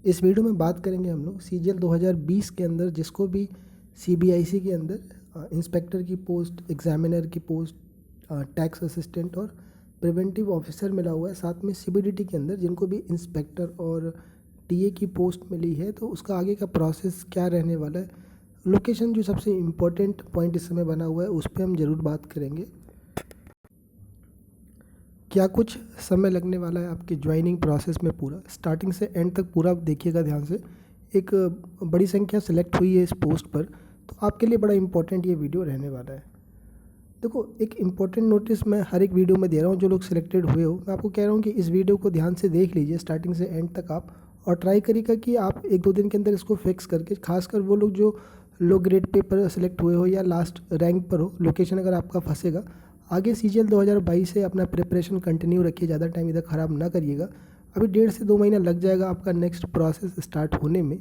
इस वीडियो में बात करेंगे हम लोग सीजीएल 2020 के अंदर जिसको भी सीबीआईसी के अंदर इंस्पेक्टर की पोस्ट, एग्जामिनर की पोस्ट, टैक्स असिस्टेंट और प्रिवेंटिव ऑफिसर मिला हुआ है। साथ में सीबीडीटी के अंदर जिनको भी इंस्पेक्टर और टीए की पोस्ट मिली है, तो उसका आगे का प्रोसेस क्या रहने वाला है। लोकेशन जो सबसे इम्पोर्टेंट पॉइंट इस समय बना हुआ है उस पर हम ज़रूर बात करेंगे। क्या कुछ समय लगने वाला है आपके ज्वाइनिंग प्रोसेस में, पूरा स्टार्टिंग से एंड तक पूरा देखिएगा ध्यान से। एक बड़ी संख्या सेलेक्ट हुई है इस पोस्ट पर, तो आपके लिए बड़ा इंपॉर्टेंट ये वीडियो रहने वाला है। देखो, एक इम्पॉर्टेंट नोटिस मैं हर एक वीडियो में दे रहा हूँ। जो लोग सिलेक्टेड हुए हो, मैं आपको कह रहा हूँ कि इस वीडियो को ध्यान से देख लीजिए स्टार्टिंग से एंड तक आप, और ट्राई करिएगा कि आप 1-2 दिन के अंदर इसको फिक्स करके, खासकर वो लोग जो लो ग्रेड पे पर सेलेक्ट हुए हो या लास्ट रैंक पर हो, लोकेशन अगर आपका फंसेगा, आगे सीजीएल 2022 से अपना प्रिपरेशन कंटिन्यू रखिए। ज़्यादा टाइम इधर ख़राब ना करिएगा। अभी 1.5 से 2 महीना लग जाएगा आपका नेक्स्ट प्रोसेस स्टार्ट होने में।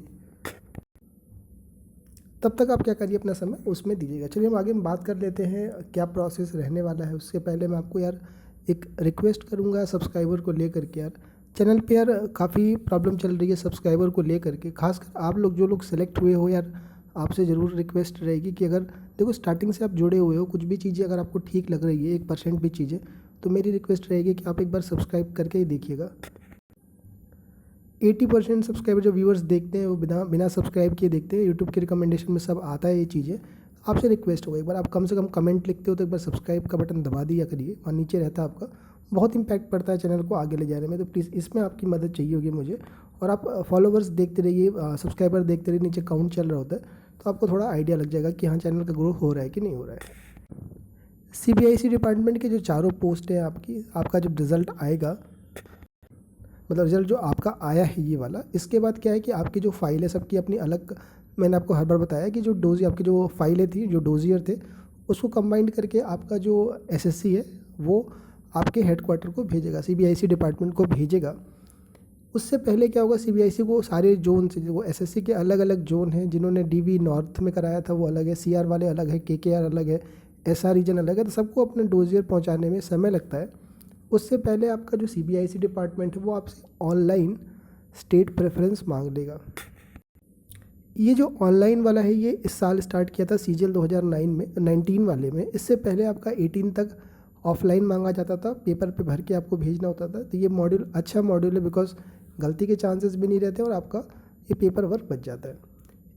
तब तक आप क्या करिए, अपना समय उसमें दीजिएगा। चलिए हम आगे बात कर लेते हैं क्या प्रोसेस रहने वाला है। उससे पहले मैं आपको यार एक रिक्वेस्ट करूँगा सब्सक्राइबर को लेकर के। यार चैनल पे यार काफ़ी प्रॉब्लम चल रही है सब्सक्राइबर को लेकर के, खासकर आप लोग जो लोग सेलेक्ट हुए हो। यार आपसे ज़रूर रिक्वेस्ट रहेगी कि अगर देखो स्टार्टिंग से आप जुड़े हुए हो, कुछ भी चीज़ें अगर आपको ठीक लग रही है 1% भी चीज़ें, तो मेरी रिक्वेस्ट रहेगी कि आप एक बार सब्सक्राइब करके ही देखिएगा। 80% सब्सक्राइबर जो व्यूअर्स देखते हैं वो बिना सब्सक्राइब किए देखते हैं। यूट्यूब के रिकमेंडेशन में सब आता है ये चीज़ें। आपसे रिक्वेस्ट होगा, एक बार आप कम से कम कमेंट लिखते हो तो एक बार सब्सक्राइब का बटन दबा दिया करिए, वहाँ नीचे रहता है आपका। बहुत इंपैक्ट पड़ता है चैनल को आगे ले जाने में, तो प्लीज़ इसमें आपकी मदद चाहिए होगी मुझे। और आप फॉलोवर्स देखते रहिए, सब्सक्राइबर देखते रहिए, नीचे काउंट चल रहा होता है, तो आपको थोड़ा आइडिया लग जाएगा कि हाँ चैनल का ग्रो हो रहा है कि नहीं हो रहा है। सीबीआईसी डिपार्टमेंट के जो चारों पोस्ट हैं आपका जब रिज़ल्ट आएगा, मतलब रिजल्ट जो आपका आया है ये वाला, इसके बाद क्या है कि आपकी जो फाइल है सबकी अपनी अलग, मैंने आपको हर बार बताया कि जो डोजी आपकी जो फाइलें थी, जो डोजियर थे, उसको कंबाइंड करके आपका जो एसएससी है वो आपके हेडक्वार्टर को भेजेगा, सीबीआईसी डिपार्टमेंट को भेजेगा। उससे पहले क्या होगा, सीबीआईसी को सारे जोन से, वो एसएससी के अलग अलग जोन हैं। जिन्होंने डीवी नॉर्थ में कराया था वो अलग है, सीआर वाले अलग है, केकेआर अलग है, एसआर रीजन अलग है, तो सबको अपने डोजियर पहुँचाने में समय लगता है। उससे पहले आपका जो सीबीआईसी डिपार्टमेंट है वो आपसे ऑनलाइन स्टेट प्रेफरेंस मांग लेगा। ये जो ऑनलाइन वाला है ये इस साल स्टार्ट किया था सीजीएल 2019 वाले में। इससे पहले आपका 18 तक ऑफलाइन मांगा जाता था, पेपर पे भर के आपको भेजना होता था। तो ये मॉड्यूल अच्छा मॉड्यूल है, बिकॉज गलती के चांसेस भी नहीं रहते और आपका ये पेपर वर्क बच जाता है।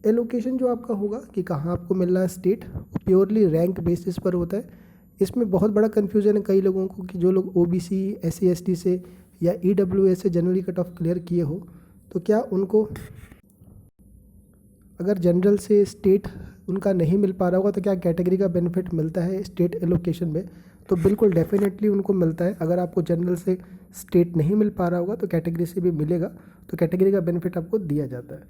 एलोकेशन जो आपका होगा कि कहाँ आपको मिलना है स्टेट, प्योरली रैंक बेसिस पर होता है। इसमें बहुत बड़ा कन्फ्यूज़न है कई लोगों को कि जो लोग ओबीसी, एससी, एसटी से या ईडब्ल्यूएस से जनरली कट ऑफ क्लियर किए हो, तो क्या उनको अगर जनरल से स्टेट उनका नहीं मिल पा रहा होगा तो क्या कैटेगरी का बेनिफिट मिलता है स्टेट एलोकेशन में? तो बिल्कुल डेफिनेटली उनको मिलता है। अगर आपको जनरल से स्टेट नहीं मिल पा रहा होगा तो कैटेगरी से भी मिलेगा, तो कैटेगरी का बेनिफिट आपको दिया जाता है।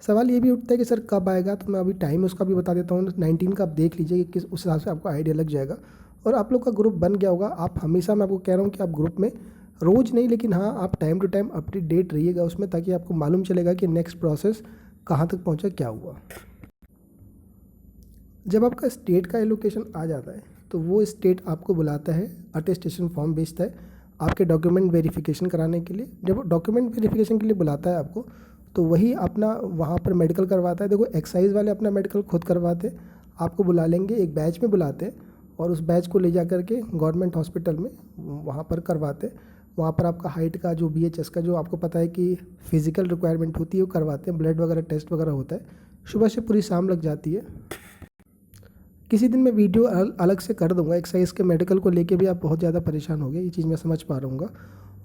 सवाल ये भी उठता है कि सर कब आएगा, तो मैं अभी टाइम उसका भी बता देता हूँ। 19 का आप देख लीजिए कि किस उस हिसाब से आपको आइडिया लग जाएगा। और आप लोग का ग्रुप बन गया होगा। आप हमेशा, मैं आपको कह रहा हूँ कि आप ग्रुप में रोज़ नहीं, लेकिन हाँ आप टाइम टू टाइम अपडेट रहिएगा उसमें, ताकि आपको मालूम चलेगा कि नेक्स्ट प्रोसेस कहाँ तक पहुँचा, क्या हुआ। जब आपका स्टेट का एलोकेशन आ जाता है तो वो स्टेट आपको बुलाता है, अटेस्टेशन फॉर्म भेजता है आपके डॉक्यूमेंट वेरिफिकेशन कराने के लिए। जब डॉक्यूमेंट वेरिफिकेशन के लिए बुलाता है आपको, तो वही अपना वहाँ पर मेडिकल करवाता है। देखो एक्साइज वाले अपना मेडिकल खुद करवाते, आपको बुला लेंगे, एक बैच में बुलाते हैं और उस बैच को ले जा करके गवर्नमेंट हॉस्पिटल में वहाँ पर करवाते। वहाँ पर आपका हाइट का जो बीएचएस का जो आपको पता है कि फिजिकल रिक्वायरमेंट होती है वो करवाते हैं, ब्लड वगैरह टेस्ट वगैरह होता है। सुबह से पूरी शाम लग जाती है। किसी दिन मैं वीडियो अलग से कर दूंगा एक्साइज के मेडिकल को लेके भी, आप बहुत ज़्यादा परेशान हो गए, ये चीज़ मैं समझ पा रहा हूँ।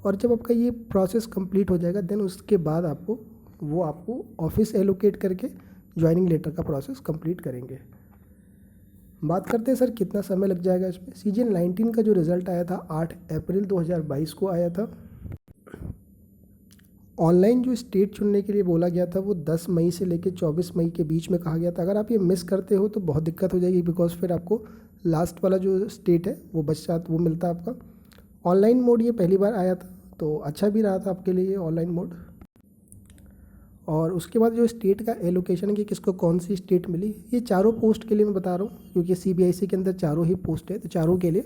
और जब आपका ये प्रोसेस कंप्लीट हो जाएगा, देन उसके बाद आपको ऑफिस एलोकेट करके ज्वाइनिंग लेटर का प्रोसेस कंप्लीट करेंगे। बात करते हैं सर कितना समय लग जाएगा इसमें। सीजीएल 19 का जो रिज़ल्ट आया था 8 अप्रैल 2022 को आया था। ऑनलाइन जो स्टेट चुनने के लिए बोला गया था वो 10 मई से लेकर 24 मई के बीच में कहा गया था। अगर आप ये मिस करते हो तो बहुत दिक्कत हो जाएगी, बिकॉज फिर आपको लास्ट वाला जो स्टेट है वो वो मिलता है आपका। ऑनलाइन मोड ये पहली बार आया था, तो अच्छा भी रहा था आपके लिए ये ऑनलाइन मोड। और उसके बाद जो स्टेट का एलोकेशन कि किसको कौन सी स्टेट मिली, ये चारों पोस्ट के लिए मैं बता रहा हूँ, क्योंकि सीबीआईसी के अंदर चारों ही पोस्ट है। तो चारों के लिए,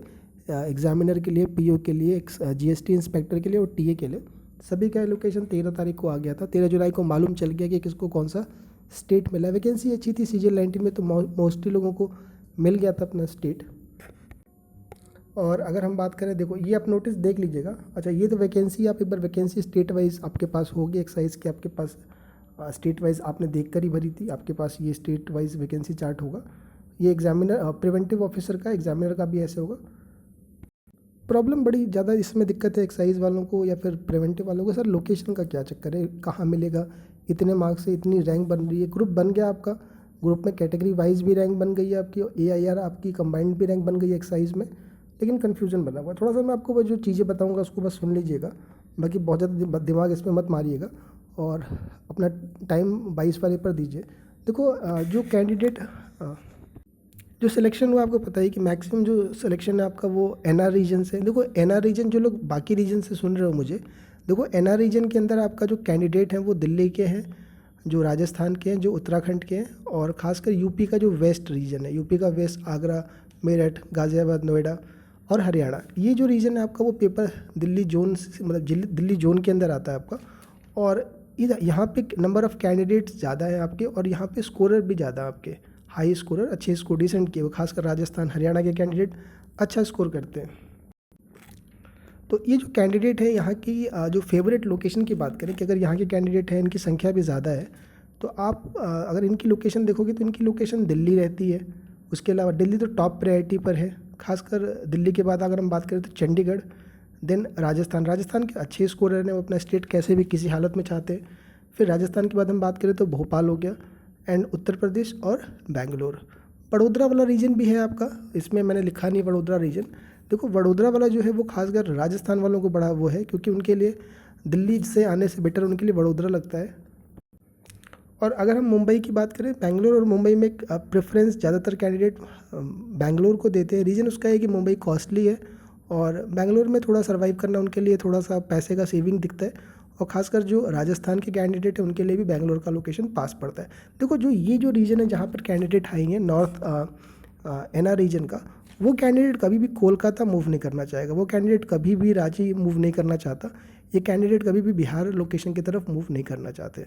एग्जामिनर के लिए, पीओ के लिए, जीएसटी इंस्पेक्टर के लिए और टीए के लिए, सभी का एलोकेशन 13 तारीख को आ गया था। 13 जुलाई को मालूम चल गया कि किसको कौन सा स्टेट मिला। वैकेंसी अच्छी थी CGL-19 में, तो मोस्टली लोगों को मिल गया था अपना स्टेट। और अगर हम बात करें, देखो ये आप नोटिस देख लीजिएगा। अच्छा, ये तो वैकेंसी, आप एक बार वैकेंसी स्टेट वाइज आपके पास होगी, एक्साइज की आपके पास स्टेट वाइज आपने देख कर ही भरी थी, आपके पास ये स्टेट वाइज वैकेंसी चार्ट होगा। ये एग्जामिनर प्रिवेंटिव ऑफिसर का, एग्जामिनर का भी ऐसे होगा। प्रॉब्लम बड़ी ज़्यादा इसमें दिक्कत है एक्साइज वालों को या फिर प्रिवेंटिव वालों को, सर लोकेशन का क्या चक्कर है, कहाँ मिलेगा, इतने मार्क्स से इतनी रैंक बन रही है, ग्रुप बन गया आपका, ग्रुप में कैटेगरी वाइज भी रैंक बन गई है आपकी, AIR आपकी कंबाइंड भी रैंक बन गई है एक्साइज में, लेकिन कन्फ्यूजन बना हुआ। थोड़ा सा मैं आपको जो चीज़ें बताऊँगा उसको बस सुन लीजिएगा, बाकी बहुत ज़्यादा दिमाग इसमें मत मारिएगा और अपना टाइम 22 वाले पर दीजिए। देखो जो कैंडिडेट जो सिलेक्शन हुआ, आपको पता है कि मैक्सिमम जो सिलेक्शन है आपका वो NR रीजन से। देखो NR रीजन, जो लोग बाकी रीजन से सुन रहे हो मुझे, देखो NR रीजन के अंदर आपका जो कैंडिडेट हैं वो दिल्ली के हैं, जो राजस्थान के हैं, जो उत्तराखंड के हैं, और ख़ासकर यूपी का जो वेस्ट रीजन है, यूपी का वेस्ट, आगरा, मेरठ, गाज़ियाबाद, नोएडा और हरियाणा, ये जो रीजन है आपका वो पेपर दिल्ली जोन से, मतलब दिल्ली जोन के अंदर आता है आपका। और इधर यहाँ पे नंबर ऑफ़ कैंडिडेट्स ज़्यादा है आपके, और यहाँ पे स्कोरर भी ज़्यादा आपके, हाई स्कोरर, अच्छे स्कोर डिसेंट किए हुए, खासकर राजस्थान हरियाणा के कैंडिडेट अच्छा स्कोर करते हैं। तो ये जो कैंडिडेट है यहाँ की जो फेवरेट लोकेशन की बात करें कि अगर यहाँ के कैंडिडेट हैं, इनकी संख्या भी ज़्यादा है, तो आप अगर इनकी लोकेशन देखोगे तो इनकी लोकेशन दिल्ली रहती है। उसके अलावा दिल्ली तो टॉप प्रायोरिटी पर है, खासकर दिल्ली के बाद अगर हम बात करें तो चंडीगढ़, देन राजस्थान के अच्छे स्कोरर हैं, वो अपना स्टेट कैसे भी किसी हालत में चाहते हैं। फिर राजस्थान के बाद हम बात करें तो भोपाल हो गया, एंड उत्तर प्रदेश और बेंगलोर। वडोदरा वाला रीजन भी है आपका, इसमें मैंने लिखा नहीं वडोदरा रीजन। देखो वडोदरा वाला जो है वो खासकर राजस्थान वालों को बड़ा वो है, क्योंकि उनके लिए दिल्ली से आने से बेटर उनके लिए वडोदरा लगता है। और अगर हम मुंबई की बात करें, बेंगलोर और मुंबई में प्रेफरेंस ज़्यादातर कैंडिडेट बेंगलोर को देते हैं। रीज़न उसका है कि मुंबई कॉस्टली है और बेंगलोर में थोड़ा सर्वाइव करना उनके लिए थोड़ा सा पैसे का सेविंग दिखता है, और ख़ासकर जो राजस्थान के कैंडिडेट हैं उनके लिए भी बेंगलोर का लोकेशन पास पड़ता है। देखो जो ये जो रीजन है जहाँ पर कैंडिडेट आएंगे नॉर्थ NR रीजन का, वो कैंडिडेट कभी भी कोलकाता मूव नहीं करना चाहेगा, वो कैंडिडेट कभी भी रांची मूव नहीं करना चाहता, ये कैंडिडेट कभी भी बिहार लोकेशन की तरफ मूव नहीं करना चाहते।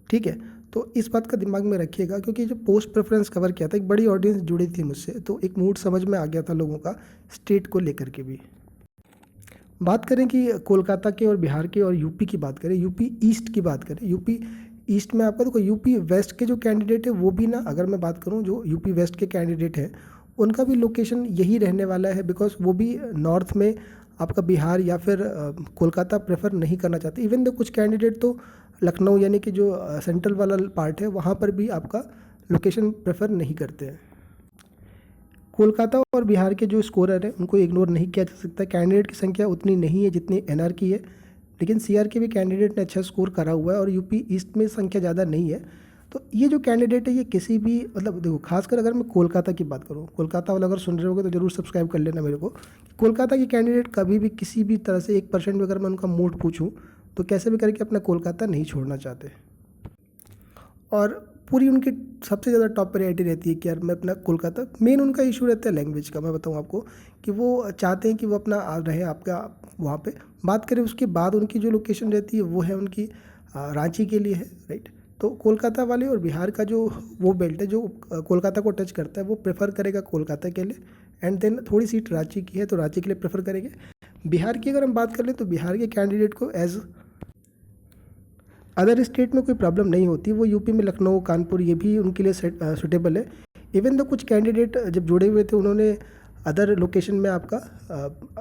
ठीक है, तो इस बात का दिमाग में रखिएगा, क्योंकि जो पोस्ट प्रेफरेंस कवर किया था एक बड़ी ऑडियंस जुड़ी थी मुझसे, तो एक मूड समझ में आ गया था लोगों का स्टेट को लेकर के भी। बात करें कि कोलकाता के और बिहार के और यूपी की बात करें, यूपी ईस्ट की बात करें, यूपी ईस्ट में आपका देखो यूपी वेस्ट के जो कैंडिडेट है वो भी ना, अगर मैं बात करूं जो यूपी वेस्ट के कैंडिडेट हैं उनका भी लोकेशन यही रहने वाला है, बिकॉज वो भी नॉर्थ में आपका बिहार या फिर कोलकाता प्रेफर नहीं करना चाहते। इवन दो कुछ कैंडिडेट तो लखनऊ यानी कि जो सेंट्रल वाला पार्ट है वहाँ पर भी आपका लोकेशन प्रेफर नहीं करते हैं। कोलकाता और बिहार के जो स्कोरर हैं उनको इग्नोर नहीं किया जा सकता। कैंडिडेट की संख्या उतनी नहीं है जितनी NR की है, लेकिन CR के भी कैंडिडेट ने अच्छा स्कोर करा हुआ है और यूपी ईस्ट में संख्या ज़्यादा नहीं है। तो ये जो कैंडिडेट है ये किसी भी मतलब देखो, खासकर अगर मैं कोलकाता की बात करूँ, कोलकाता वाला अगर सुन रहे होगे तो ज़रूर सब्सक्राइब कर लेना मेरे को। कोलकाता के कैंडिडेट कभी भी किसी भी तरह से 1% भी अगर मैं उनका मूड पूछूँ तो कैसे भी करके अपना कोलकाता नहीं छोड़ना चाहते, और पूरी उनकी सबसे ज़्यादा टॉप प्रायोरिटी रहती है कि यार मैं अपना कोलकाता। मेन उनका इशू रहता है लैंग्वेज का। मैं बताऊँ आपको कि वो चाहते हैं कि वो अपना रहे आपका वहाँ पे। बात करें उसके बाद उनकी जो लोकेशन रहती है वो है उनकी रांची के लिए है, राइट। तो कोलकाता वाले और बिहार का जो वो बेल्ट है जो कोलकाता को टच करता है वो प्रेफर करेगा कोलकाता के लिए, एंड देन थोड़ी सीट रांची की है तो रांची के लिए प्रेफर करेंगे। बिहार की अगर हम बात कर लें तो बिहार के कैंडिडेट को एज अदर स्टेट में कोई प्रॉब्लम नहीं होती, वो यूपी में लखनऊ, कानपुर ये भी उनके लिए सूटेबल है। इवन तो कुछ कैंडिडेट जब जुड़े हुए थे उन्होंने अदर लोकेशन में आपका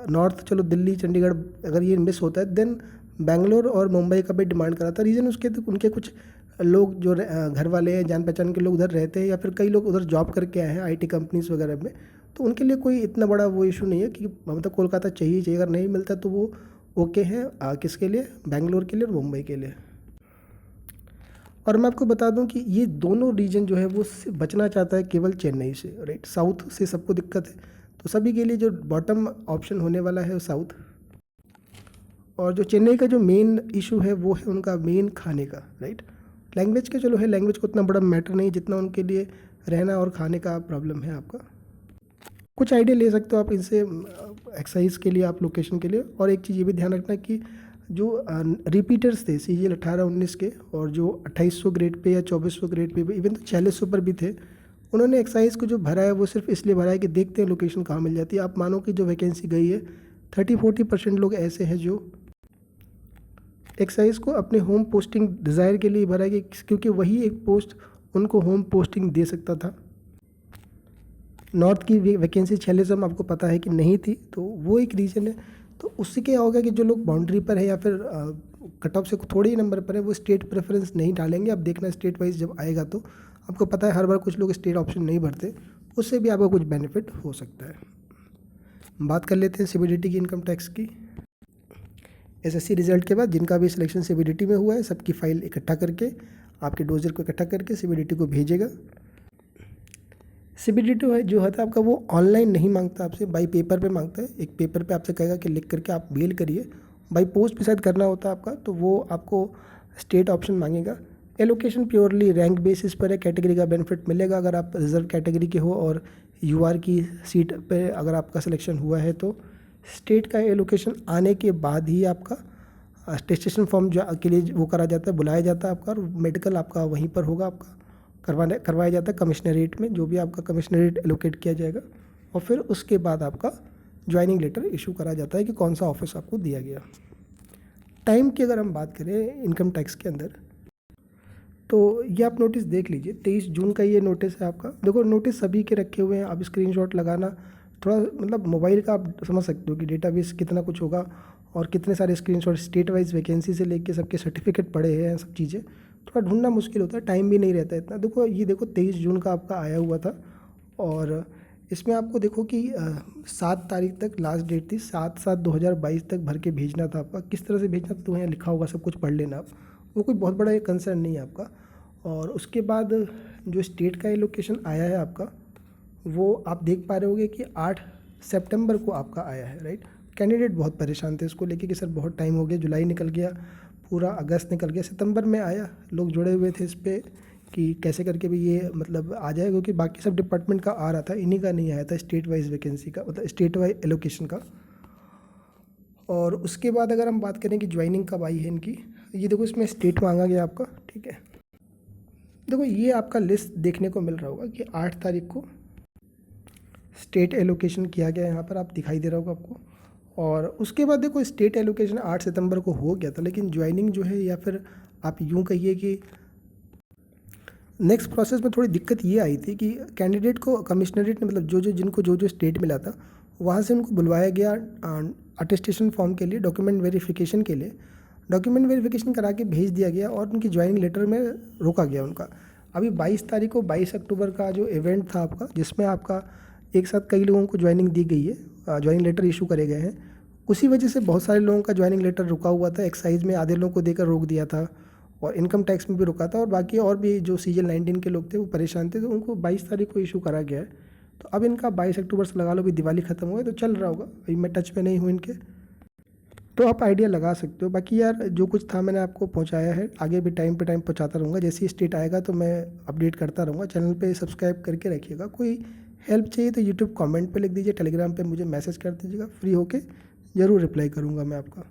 नॉर्थ, चलो दिल्ली चंडीगढ़ अगर ये मिस होता है देन बेंगलोर और मुंबई का भी डिमांड करा था। रीज़न उसके तो उनके कुछ लोग जो घर वाले हैं, जान पहचान के लोग उधर रहते हैं या फिर कई लोग उधर जॉब करके आए हैं IT कंपनीज़ वगैरह में, तो उनके लिए कोई इतना बड़ा वो इशू नहीं है कि मतलब कोलकाता चाहिए। अगर नहीं मिलता तो वो ओके हैं किसके लिए, बेंगलोर के लिए और मुंबई के लिए। और मैं आपको बता दूं कि ये दोनों रीजन जो है वो बचना चाहता है केवल चेन्नई से, राइट। साउथ से सबको दिक्कत है, तो सभी के लिए जो बॉटम ऑप्शन होने वाला है वो साउथ। और जो चेन्नई का जो मेन इशू है वो है उनका मेन खाने का, राइट। लैंग्वेज का चलो है, लैंग्वेज को उतना बड़ा मैटर नहीं जितना उनके लिए रहना और खाने का प्रॉब्लम है आपका। कुछ आइडिया ले सकते हो आप इनसे एक्सरसाइज के लिए, आप लोकेशन के लिए। और एक चीज़ ये भी ध्यान रखना कि जो रिपीटर्स थे CGL 18-19 के, और जो 2800 ग्रेड पे या 2400 ग्रेड पे भी, इवन तो 4600 पर भी थे, उन्होंने एक्सरसाइज को जो भरा है वो सिर्फ इसलिए भरा है कि देखते हैं लोकेशन कहाँ मिल जाती है। आप मानो कि जो वैकेंसी गई है 30-40% लोग ऐसे हैं जो एक्सरसाइज को अपने होम पोस्टिंग डिज़ायर के लिए भरा है, क्योंकि वही एक पोस्ट उनको होम पोस्टिंग दे सकता था। नॉर्थ की वैकेंसी 46 आपको पता है कि नहीं थी, तो वो एक रीज़न है। तो उससे क्या होगा कि जो लोग बाउंड्री पर है या फिर कट ऑफ से थोड़े ही नंबर पर है, वो स्टेट प्रेफरेंस नहीं डालेंगे। अब देखना स्टेट वाइज जब आएगा तो आपको पता है हर बार कुछ लोग स्टेट ऑप्शन नहीं भरते, उससे भी आपको कुछ बेनिफिट हो सकता है। बात कर लेते हैं CBDT की, इनकम टैक्स की। SSC रिजल्ट के बाद जिनका भी सिलेक्शन CBDT में हुआ है, सबकी फ़ाइल इकट्ठा करके, आपके डोजर को इकट्ठा करके CBDT को भेजेगा। CBDT जो होता है आपका, वो ऑनलाइन नहीं मांगता आपसे, बाई पेपर पे मांगता है। एक पेपर पे आपसे कहेगा कि लिख करके आप मेल करिए। बाई पोस्ट पे शायद करना होता है आपका, तो वो आपको स्टेट ऑप्शन मांगेगा। एलोकेशन प्योरली रैंक बेसिस पर है, कैटेगरी का बेनिफिट मिलेगा अगर आप रिजर्व कैटेगरी के हो और UR की सीट पे अगर आपका सिलेक्शन हुआ है तो। स्टेट का एलोकेशन आने के बाद ही आपका अटेस्टेशन फॉर्म जो के लिए वो करा जाता है, बुलाया जाता है आपका, और मेडिकल आपका वहीं पर होगा, आपका करवाया जाता है कमिश्नरेट में, जो भी आपका कमिश्नरेट एलोकेट किया जाएगा। और फिर उसके बाद आपका ज्वाइनिंग लेटर इशू करा जाता है कि कौन सा ऑफिस आपको दिया गया। टाइम की अगर हम बात करें इनकम टैक्स के अंदर, तो ये आप नोटिस देख लीजिए, 23 जून का ये नोटिस है आपका। देखो नोटिस सभी के रखे हुए हैं, आप स्क्रीनशॉट लगाना थोड़ा, मतलब मोबाइल का आप समझ सकते हो कि डेटाबेस कितना कुछ होगा और कितने सारे स्क्रीनशॉट, स्टेट वाइज वैकेंसी से लेके सबके सर्टिफिकेट पड़े हैं, सब चीज़ें थोड़ा ढूंढना मुश्किल होता है, टाइम भी नहीं रहता इतना। देखो ये देखो 23 जून का आपका आया हुआ था, और इसमें आपको देखो कि 7 तारीख तक लास्ट डेट थी, 7/7/2022 तक भर के भेजना था आपका। किस तरह से भेजना था तो यहाँ लिखा होगा, सब कुछ पढ़ लेना आप, वो कोई बहुत बड़ा कंसर्न नहीं है आपका। और उसके बाद जो स्टेट का एलोकेशन आया है आपका, वो आप देख पा रहे होगे कि 8 सितंबर को आपका आया है, राइट। कैंडिडेट बहुत परेशान थे इसको लेके कि सर बहुत टाइम हो गया, जुलाई निकल गया, पूरा अगस्त निकल गया, सितंबर में आया। लोग जुड़े हुए थे इस पर कि कैसे करके भी ये मतलब आ जाए, क्योंकि बाकी सब डिपार्टमेंट का आ रहा था, इन्हीं का नहीं आया था, स्टेट वाइज वैकेंसी का, मतलब स्टेट वाइज एलोकेशन का। और उसके बाद अगर हम बात करें कि ज्वाइनिंग कब आई है इनकी, ये देखो इसमें स्टेट मांगा गया आपका, ठीक है। देखो ये आपका लिस्ट देखने को मिल रहा होगा कि 8 तारीख को स्टेट एलोकेशन किया गया, यहाँ पर आप दिखाई दे रहा होगा आपको। और उसके बाद देखो स्टेट एलोकेशन 8 सितंबर को हो गया था, लेकिन ज्वाइनिंग जो है, या फिर आप यूँ कहिए कि नेक्स्ट प्रोसेस में थोड़ी दिक्कत ये आई थी कि कैंडिडेट को कमिश्नरेट ने, मतलब जिनको जो स्टेट मिला था, वहाँ से उनको बुलवाया गया अटेस्टेशन फॉर्म के लिए, डॉक्यूमेंट वेरिफिकेशन के लिए। डॉक्यूमेंट वेरिफिकेशन करा के भेज दिया गया और उनकी ज्वाइनिंग लेटर में रोका गया उनका। अभी 22 तारीख को 22 अक्टूबर का जो इवेंट था आपका, जिसमें आपका एक साथ कई लोगों को ज्वाइनिंग दी गई है, ज्वाइनिंग लेटर इशू करे गए हैं, उसी वजह से बहुत सारे लोगों का ज्वाइनिंग लेटर रुका हुआ था। एक्साइज में आधे लोगों को देकर रोक दिया था, और इनकम टैक्स में भी रुका था, और बाकी और भी जो CGL 19 के लोग थे वो परेशान थे, तो उनको 22 तारीख को इशू करा गया है। तो अब इनका 22 अक्टूबर से लगा लो, भी दिवाली ख़त्म हुआ है तो चल रहा होगा, अभी मैं टच में नहीं हूँ इनके, तो आप आइडिया लगा सकते हो। बाकी यार जो कुछ था मैंने आपको पहुंचाया है, आगे भी टाइम पे टाइम पहुंचाता रहूँगा, जैसे ही स्टेट आएगा तो मैं अपडेट करता रहूँगा। चैनल पे सब्सक्राइब करके रखिएगा। कोई हेल्प चाहिए तो यूट्यूब कमेंट पे लिख दीजिए, टेलीग्राम पे मुझे मैसेज कर दीजिएगा, फ्री होके ज़रूर रिप्लाई करूँगा मैं आपका।